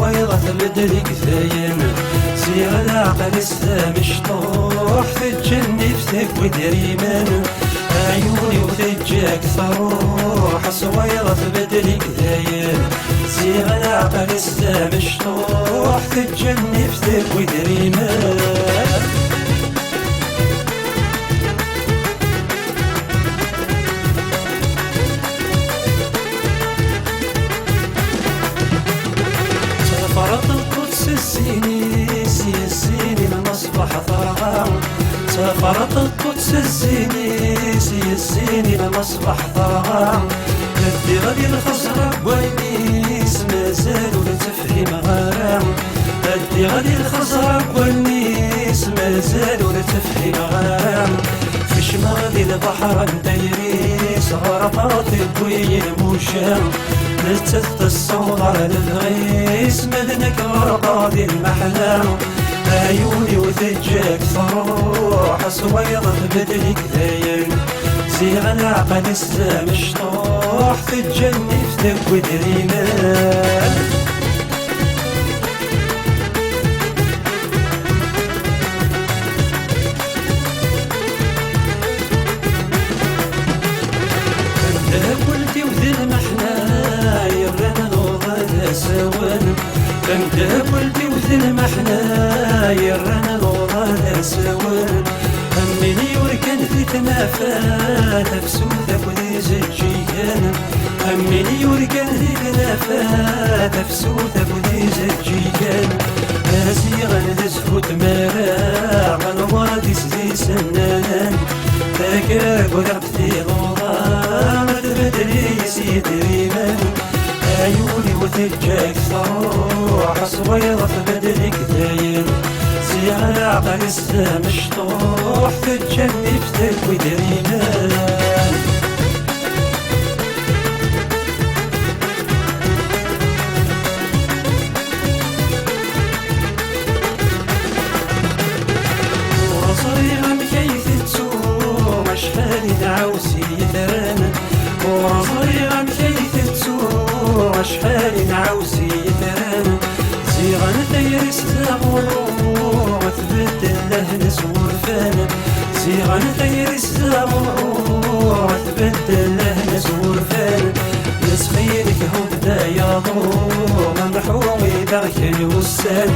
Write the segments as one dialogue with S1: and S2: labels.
S1: حصويضة بدري كثاين زيغ العقل السام مشطوح تتجني فتك ودريمان عيوني وثجاك ثروح حصويضة بدري كثاين زيغ العقل السام مشطوح تتجني فتك ودريمان فرط القدس الزيني المصباح ثرغام سافرت القدس الزيني المصباح ثرغام ندي غادي الخزرة بوالنيس مازال تفهم غرام ندي غادي الخزرة بوالنيس مازال تفهم غرام فيش غادي البحر نديريس غرقات الكوين موشام نلتفت الصوت على الغيس مدنك غرقات المحلام عيوني وثجاك ثروح سويضة بدلك ذاين زيغ العقل السام مشطوح تتجني فتك ودريمان قلتي وذي المحنا يرنا الوضع سوان فانت قلتي وذي المحنا يرنا الوضع سوان همني وركن في تنافات فسوثك وذي زجيان همني وركن في تنافات فسوثك وذي زجيان ناسيغا نزفوت مراع غنواتي سدي سنان تاكاك وذعبتي ضوضان بدري سيدي ريمان عيوني وثجاك ثروح صويضة بدري كثاين زيغ العقل السام مشطوح تتجني فتك ودريمان ورصريغا مكيث تسوم شحال نعوسي يثران ورصريغا مكيث تسوم شحال نعوسي يثران زيغا نثير السامور وثبت له نسور فانا زيغا نثير السامور وثبت له نسور فانا نسخينك هو بدا يضوم محومي ذاك الوسان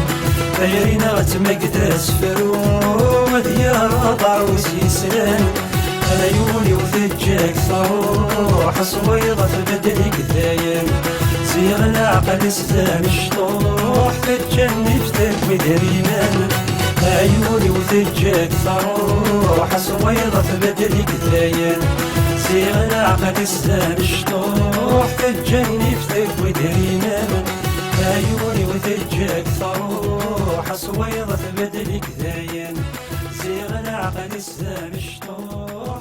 S1: غيرنا غتمقداس فروم ديار طاوس يسلان عيوني وثجاك ثروح صويضة بدلك ذاين زيغ العقل السام مشطوح تتجني فتك ودريمان عيوني وثجاك ثروح صويضة بدلك ذاين زيغ العقل السام مشطوح تتجني فتك ودريمان عيوني وثجاك ثروح صويضة بدلك ذاين زيغ العقل السام مشطوح